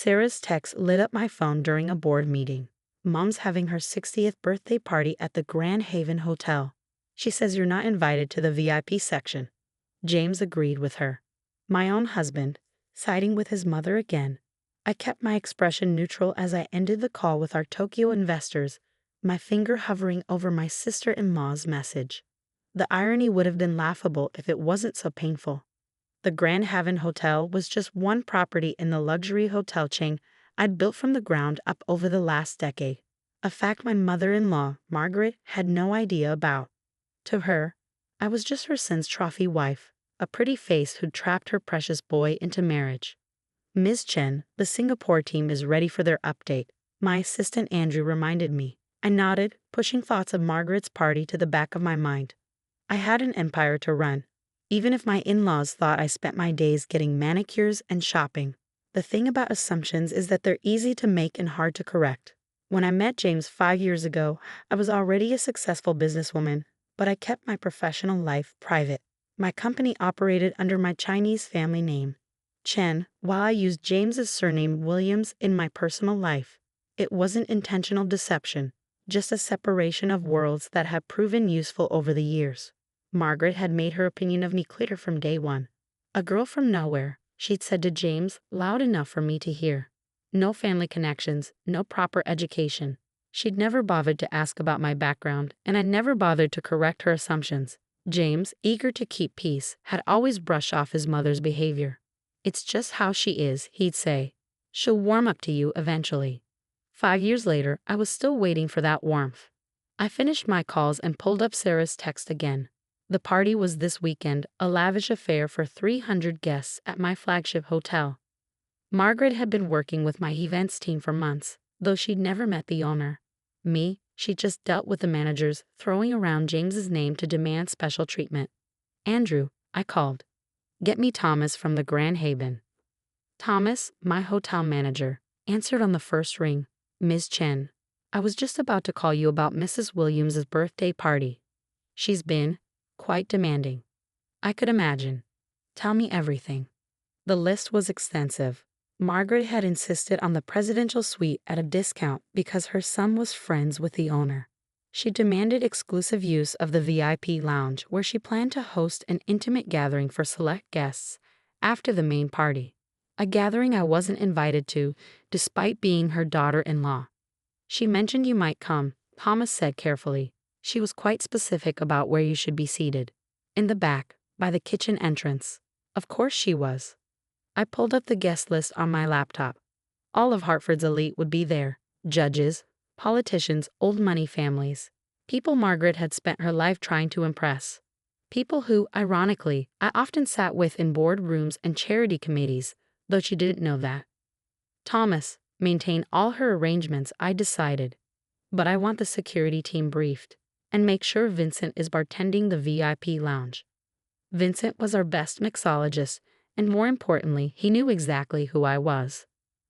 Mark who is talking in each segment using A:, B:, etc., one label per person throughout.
A: Sarah's text lit up my phone during a board meeting. Mom's having her 60th birthday party at the Grand Haven Hotel. She says you're not invited to the VIP section. James agreed with her. My own husband, siding with his mother again. I kept my expression neutral as I ended the call with our Tokyo investors, my finger hovering over my sister-in-law's message. The irony would have been laughable if it wasn't so painful. The Grand Haven Hotel was just one property in the luxury hotel chain I'd built from the ground up over the last decade, a fact my mother-in-law, Margaret, had no idea about. To her, I was just her son's trophy wife, a pretty face who'd trapped her precious boy into marriage. Ms. Chen, the Singapore team is ready for their update, my assistant Andrew reminded me. I nodded, pushing thoughts of Margaret's party to the back of my mind. I had an empire to run, even if my in-laws thought I spent my days getting manicures and shopping. The thing about assumptions is that they're easy to make and hard to correct. When I met James 5 years ago, I was already a successful businesswoman, but I kept my professional life private. My company operated under my Chinese family name, Chen, while I used James's surname Williams in my personal life. It wasn't intentional deception, just a separation of worlds that had proven useful over the years. Margaret had made her opinion of me clear from day one. A girl from nowhere, she'd said to James, loud enough for me to hear. No family connections, no proper education. She'd never bothered to ask about my background, and I'd never bothered to correct her assumptions. James, eager to keep peace, had always brushed off his mother's behavior. It's just how she is, he'd say. She'll warm up to you eventually. 5 years later, I was still waiting for that warmth. I finished my calls and pulled up Sarah's text again. The party was this weekend, a lavish affair for 300 guests at my flagship hotel. Margaret had been working with my events team for months, though she'd never met the owner. Me, she just dealt with the managers, throwing around James's name to demand special treatment. Andrew, I called. Get me Thomas from the Grand Haven. Thomas, my hotel manager, answered on the first ring. Ms. Chen, I was just about to call you about Mrs. Williams's birthday party. She's been quite demanding. I could imagine. Tell me everything. The list was extensive. Margaret had insisted on the presidential suite at a discount because her son was friends with the owner. She demanded exclusive use of the VIP lounge where she planned to host an intimate gathering for select guests after the main party. A gathering I wasn't invited to, despite being her daughter-in-law. She mentioned you might come, Thomas said carefully. She was quite specific about where you should be seated. In the back, by the kitchen entrance. Of course she was. I pulled up the guest list on my laptop. All of Hartford's elite would be there. Judges, politicians, old money families. People Margaret had spent her life trying to impress. People who, ironically, I often sat with in boardrooms and charity committees, though she didn't know that. Thomas, maintain all her arrangements, I decided. But I want the security team briefed. And make sure Vincent is bartending the VIP lounge. Vincent was our best mixologist, and more importantly, he knew exactly who I was.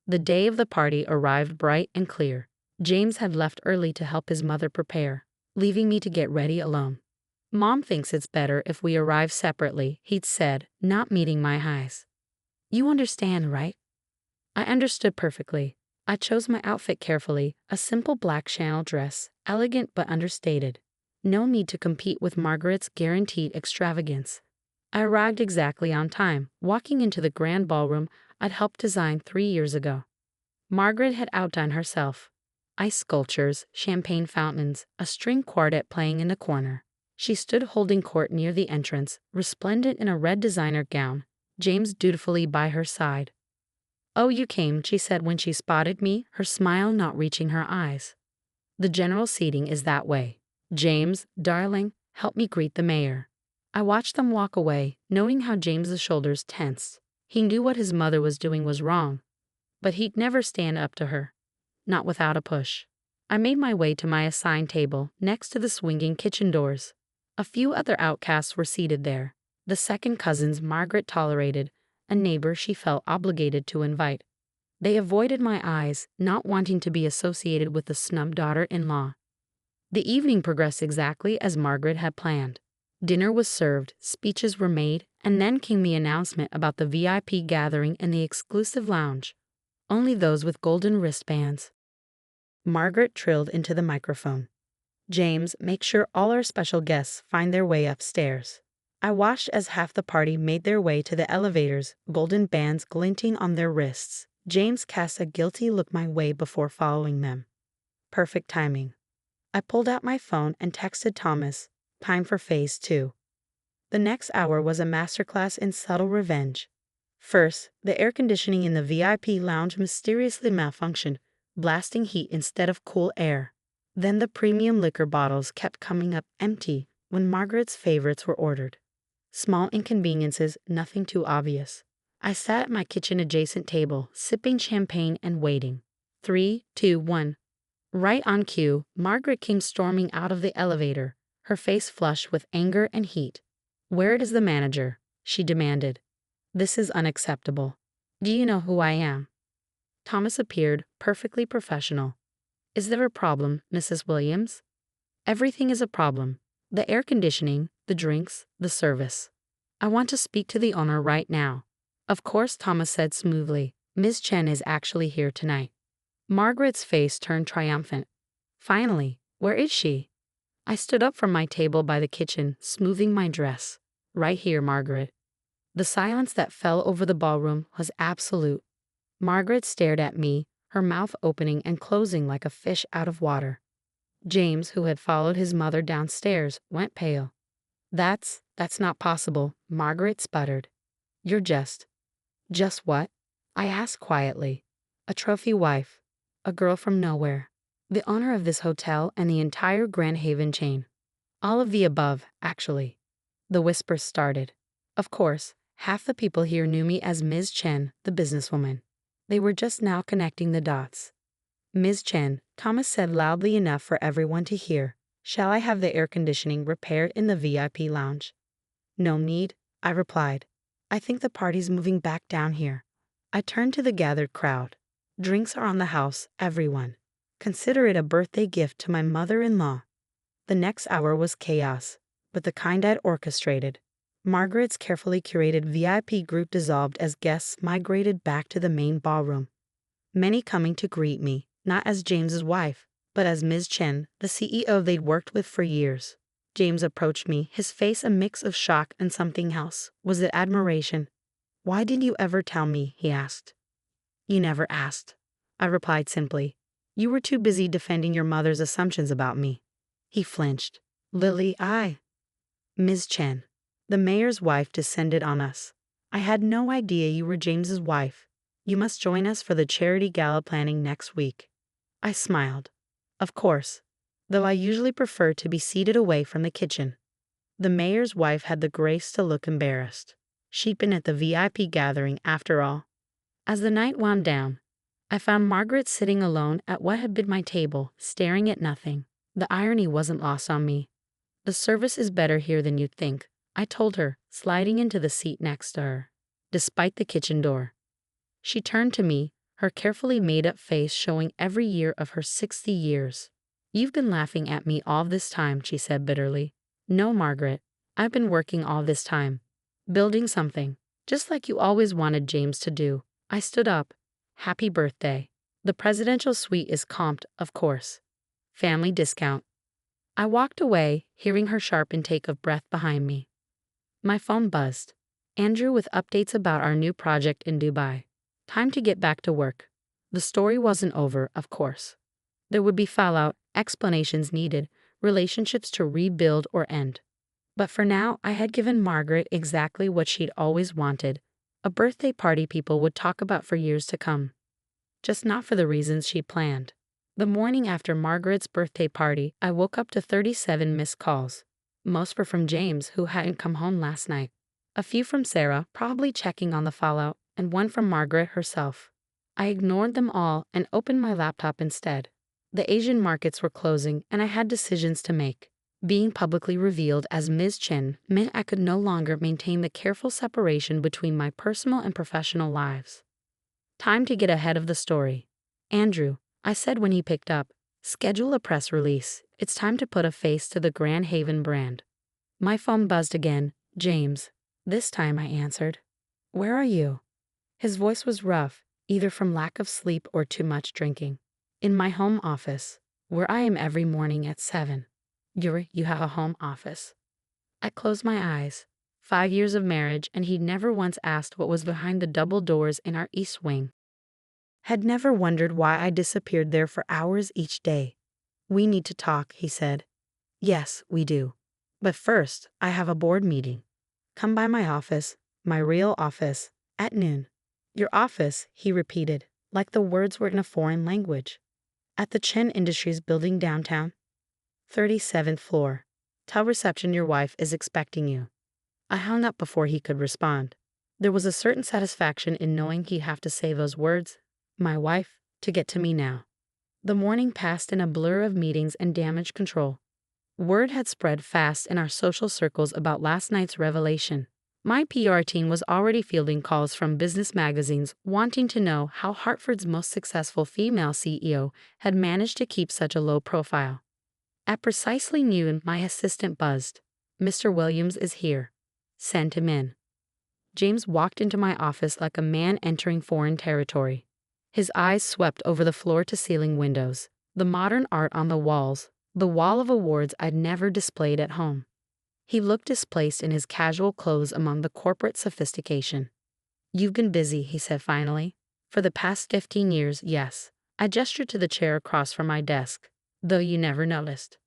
A: The day of the party arrived bright and clear. James had left early to help his mother prepare, leaving me to get ready alone. Mom thinks it's better if we arrive separately, he'd said, not meeting my eyes. You understand, right? I understood perfectly. I chose my outfit carefully, a simple black Chanel dress, elegant but understated. No need to compete with Margaret's guaranteed extravagance. I arrived exactly on time, walking into the grand ballroom I'd helped design 3 years ago. Margaret had outdone herself. Ice sculptures, champagne fountains, a string quartet playing in the corner. She stood holding court near the entrance, resplendent in a red designer gown, James dutifully by her side. Oh, you came, she said when she spotted me, her smile not reaching her eyes. The general seating is that way. James, darling, help me greet the mayor. I watched them walk away, noting how James's shoulders tensed. He knew what his mother was doing was wrong, but he'd never stand up to her. Not without a push. I made my way to my assigned table, next to the swinging kitchen doors. A few other outcasts were seated there. The second cousins Margaret tolerated, a neighbor she felt obligated to invite. They avoided my eyes, not wanting to be associated with the snubbed daughter-in-law. The evening progressed exactly as Margaret had planned. Dinner was served, speeches were made, and then came the announcement about the VIP gathering in the exclusive lounge. Only those with golden wristbands. Margaret trilled into the microphone. James, make sure all our special guests find their way upstairs. I watched as half the party made their way to the elevators, golden bands glinting on their wrists. James cast a guilty look my way before following them. Perfect timing. I pulled out my phone and texted Thomas, time for phase 2. The next hour was a masterclass in subtle revenge. First, the air conditioning in the VIP lounge mysteriously malfunctioned, blasting heat instead of cool air. Then the premium liquor bottles kept coming up empty when Margaret's favorites were ordered. Small inconveniences, nothing too obvious. I sat at my kitchen-adjacent table, sipping champagne and waiting. 3, 2, 1. Right on cue, Margaret came storming out of the elevator, her face flushed with anger and heat. "Where is the manager?" she demanded. "This is unacceptable. Do you know who I am?" Thomas appeared, perfectly professional. "Is there a problem, Mrs. Williams?" "Everything is a problem. The air conditioning, the drinks, the service. I want to speak to the owner right now." "Of course," Thomas said smoothly. "Ms. Chen is actually here tonight." Margaret's face turned triumphant. "Finally, where is she?" I stood up from my table by the kitchen, smoothing my dress. "Right here, Margaret." The silence that fell over the ballroom was absolute. Margaret stared at me, her mouth opening and closing like a fish out of water. James, who had followed his mother downstairs, went pale. That's not possible," Margaret sputtered. "You're just what?" I asked quietly. "A trophy wife. A girl from nowhere. The owner of this hotel and the entire Grand Haven chain. All of the above, actually." The whispers started. Of course, half the people here knew me as Ms. Chen, the businesswoman. They were just now connecting the dots. "Ms. Chen," Thomas said loudly enough for everyone to hear, "shall I have the air conditioning repaired in the VIP lounge?" "No need," I replied. "I think the party's moving back down here." I turned to the gathered crowd. "Drinks are on the house, everyone. Consider it a birthday gift to my mother-in-law." The next hour was chaos, but the kind I'd orchestrated. Margaret's carefully curated VIP group dissolved as guests migrated back to the main ballroom. Many coming to greet me, not as James's wife, but as Ms. Chen, the CEO they'd worked with for years. James approached me, his face a mix of shock and something else. Was it admiration? "Why didn't you ever tell me?" he asked. "You never asked," I replied simply. "You were too busy defending your mother's assumptions about me." He flinched. "Lily, Ms. Chen, the mayor's wife, descended on us. I had no idea you were James's wife. You must join us for the charity gala planning next week." I smiled. Of course, though I usually prefer to be seated away from the kitchen. The mayor's wife had the grace to look embarrassed. She'd been at the VIP gathering after all. As the night wound down, I found Margaret sitting alone at what had been my table, staring at nothing. The irony wasn't lost on me. "The service is better here than you'd think," I told her, sliding into the seat next to her, despite the kitchen door. She turned to me, her carefully made-up face showing every year of her 60 years. "You've been laughing at me all this time," she said bitterly. "No, Margaret, I've been working all this time. Building something, just like you always wanted James to do." I stood up. "Happy birthday. The presidential suite is comped, of course. Family discount." I walked away, hearing her sharp intake of breath behind me. My phone buzzed. Andrew with updates about our new project in Dubai. Time to get back to work. The story wasn't over, of course. There would be fallout, explanations needed, relationships to rebuild or end. But for now, I had given Margaret exactly what she'd always wanted, a birthday party people would talk about for years to come. Just not for the reasons she planned. The morning after Margaret's birthday party, I woke up to 37 missed calls. Most were from James, who hadn't come home last night. A few from Sarah, probably checking on the fallout, and one from Margaret herself. I ignored them all and opened my laptop instead. The Asian markets were closing, and I had decisions to make. Being publicly revealed as Ms. Chen meant I could no longer maintain the careful separation between my personal and professional lives. Time to get ahead of the story. "Andrew," I said when he picked up, "schedule a press release. It's time to put a face to the Grand Haven brand." My phone buzzed again. "James." This time I answered. "Where are you?" His voice was rough, either from lack of sleep or too much drinking. In my home office, where I am every morning at 7. You have a home office. I closed my eyes. 5 years of marriage, and he'd never once asked what was behind the double doors in our east wing. Had never wondered why I disappeared there for hours each day. We need to talk, he said. Yes, we do. But first, I have a board meeting. Come by my office, my real office, at noon. Your office, he repeated, like the words were in a foreign language. At the Chen Industries building downtown. 37th floor. Tell reception your wife is expecting you. I hung up before he could respond. There was a certain satisfaction in knowing he'd have to say those words, my wife, to get to me now. The morning passed in a blur of meetings and damage control. Word had spread fast in our social circles about last night's revelation. My PR team was already fielding calls from business magazines wanting to know how Hartford's most successful female CEO had managed to keep such a low profile. At precisely noon, my assistant buzzed. Mr. Williams is here. Send him in. James walked into my office like a man entering foreign territory. His eyes swept over the floor-to-ceiling windows, the modern art on the walls, the wall of awards I'd never displayed at home. He looked displaced in his casual clothes among the corporate sophistication. You've been busy, he said finally. For the past 15 years, yes. I gestured to the chair across from my desk, though you never noticed.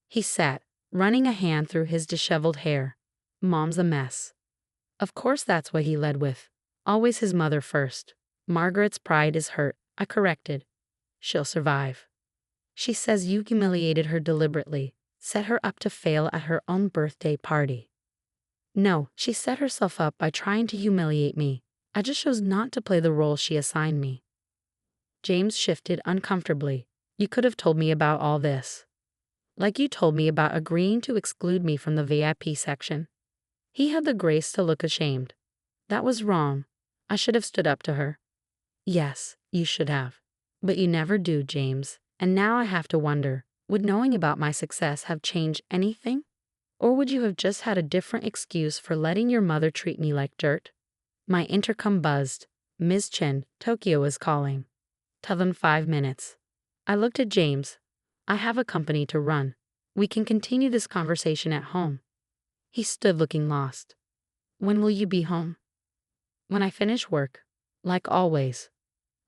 A: He sat, running a hand through his disheveled hair. Mom's a mess. Of course that's what he led with. Always his mother first. Margaret's pride is hurt, I corrected. She'll survive. She says you humiliated her deliberately, set her up to fail at her own birthday party. No, she set herself up by trying to humiliate me. I just chose not to play the role she assigned me. James shifted uncomfortably. You could have told me about all this. Like you told me about agreeing to exclude me from the VIP section. He had the grace to look ashamed. That was wrong. I should have stood up to her. Yes, you should have. But you never do, James. And now I have to wonder, would knowing about my success have changed anything? Or would you have just had a different excuse for letting your mother treat me like dirt? My intercom buzzed. Ms. Chen, Tokyo is calling. Tell them 5 minutes. I looked at James. I have a company to run. We can continue this conversation at home. He stood looking lost. When will you be home? When I finish work. Like always.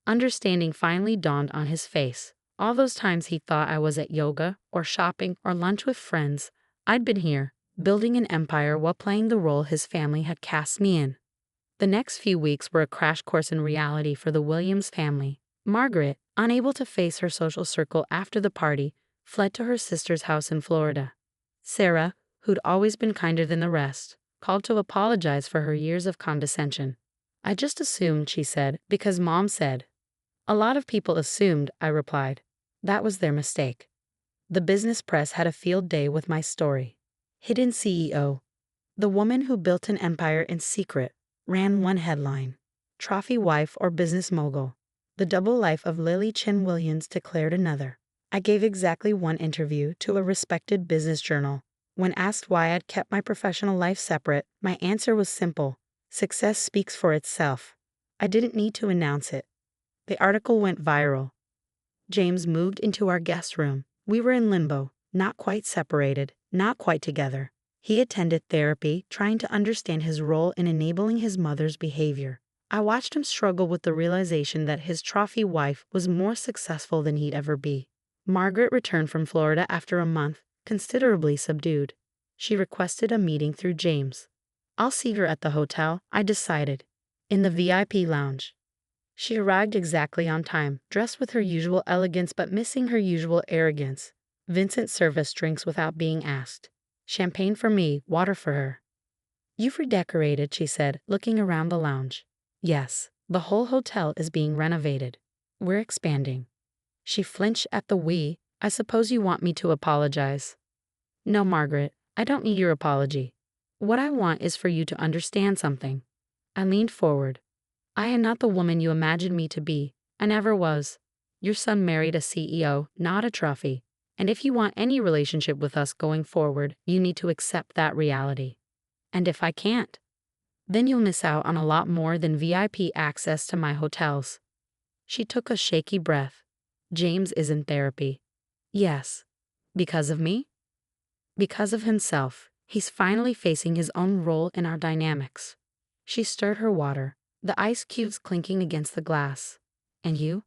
A: Understanding finally dawned on his face. All those times he thought I was at yoga, or shopping, or lunch with friends, I'd been here, building an empire while playing the role his family had cast me in. The next few weeks were a crash course in reality for the Williams family. Margaret, unable to face her social circle after the party, fled to her sister's house in Florida. Sarah, who'd always been kinder than the rest, called to apologize for her years of condescension. I just assumed, she said, because Mom said. A lot of people assumed, I replied. That was their mistake. The business press had a field day with my story. Hidden CEO. The woman who built an empire in secret ran one headline. Trophy wife or business mogul. The double life of Lily Chen Williams declared another. I gave exactly one interview to a respected business journal. When asked why I'd kept my professional life separate, my answer was simple. Success speaks for itself. I didn't need to announce it. The article went viral. James moved into our guest room. We were in limbo, not quite separated, not quite together. He attended therapy, trying to understand his role in enabling his mother's behavior. I watched him struggle with the realization that his trophy wife was more successful than he'd ever be. Margaret returned from Florida after a month, considerably subdued. She requested a meeting through James. I'll see her at the hotel, I decided. In the VIP lounge. She arrived exactly on time, dressed with her usual elegance but missing her usual arrogance. Vincent served us drinks without being asked. Champagne for me, water for her. You've redecorated, she said, looking around the lounge. Yes, the whole hotel is being renovated. We're expanding. She flinched at the we. I suppose you want me to apologize. No, Margaret, I don't need your apology. What I want is for you to understand something. I leaned forward. I am not the woman you imagined me to be. I never was. Your son married a CEO, not a trophy. And if you want any relationship with us going forward, you need to accept that reality. And if I can't, then you'll miss out on a lot more than VIP access to my hotels. She took a shaky breath. James is in therapy. Yes. Because of me? Because of himself. He's finally facing his own role in our dynamics. She stirred her water, the ice cubes clinking against the glass. And you?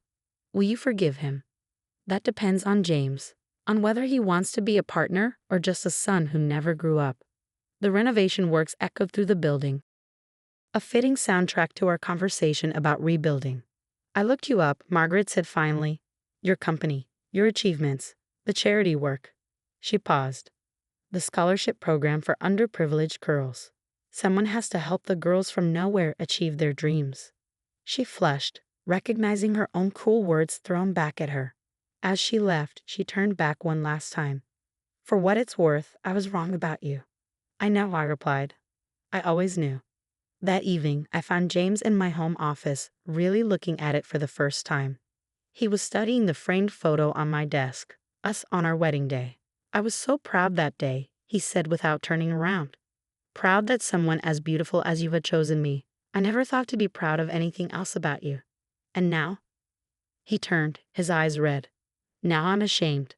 A: Will you forgive him? That depends on James, on whether he wants to be a partner or just a son who never grew up. The renovation works echoed through the building, a fitting soundtrack to our conversation about rebuilding. I looked you up, Margaret said finally. Your company, your achievements, the charity work. She paused. The scholarship program for underprivileged girls. Someone has to help the girls from nowhere achieve their dreams. She flushed, recognizing her own cool words thrown back at her. As she left, she turned back one last time. For what it's worth, I was wrong about you. I know, I replied. I always knew. That evening, I found James in my home office, really looking at it for the first time. He was studying the framed photo on my desk, us on our wedding day. I was so proud that day, he said without turning around. Proud that someone as beautiful as you had chosen me. I never thought to be proud of anything else about you. And now? He turned, his eyes red. Now I'm ashamed.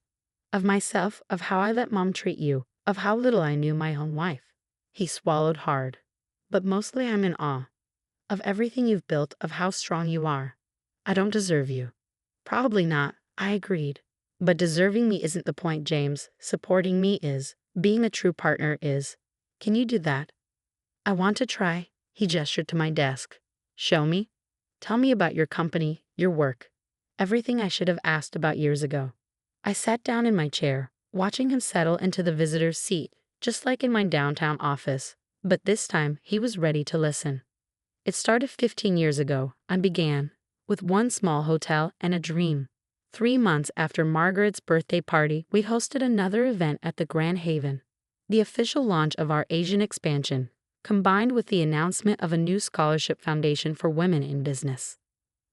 A: Of myself, of how I let Mom treat you, of how little I knew my own wife. He swallowed hard. But mostly I'm in awe. Of everything you've built, of how strong you are. I don't deserve you. Probably not, I agreed. But deserving me isn't the point, James. Supporting me is. Being a true partner is. Can you do that? I want to try. He gestured to my desk. Show me. Tell me about your company, your work. Everything I should have asked about years ago. I sat down in my chair, watching him settle into the visitor's seat, just like in my downtown office. But this time, he was ready to listen. It started 15 years ago. I began with one small hotel and a dream. 3 months after Margaret's birthday party, we hosted another event at the Grand Haven. The official launch of our Asian expansion, combined with the announcement of a new scholarship foundation for women in business.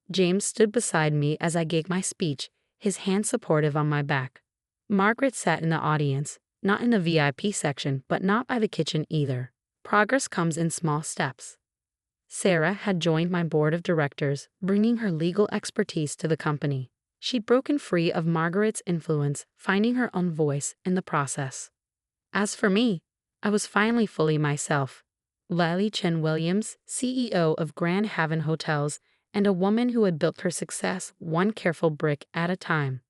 A: James stood beside me as I gave my speech, his hand supportive on my back. Margaret sat in the audience, not in the VIP section, but not by the kitchen either. Progress comes in small steps. Sarah had joined my board of directors, bringing her legal expertise to the company. She'd broken free of Margaret's influence, finding her own voice in the process. As for me, I was finally fully myself. Chen Williams, CEO of Grand Haven Hotels, and a woman who had built her success one careful brick at a time.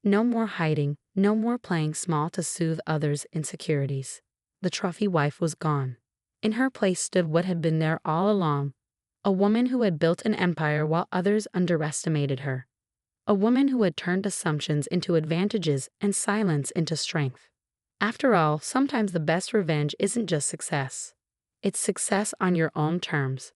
A: No more hiding, no more playing small to soothe others' insecurities. The trophy wife was gone. In her place stood what had been there all along, a woman who had built an empire while others underestimated her. A woman who had turned assumptions into advantages and silence into strength. After all, sometimes the best revenge isn't just success. It's success on your own terms.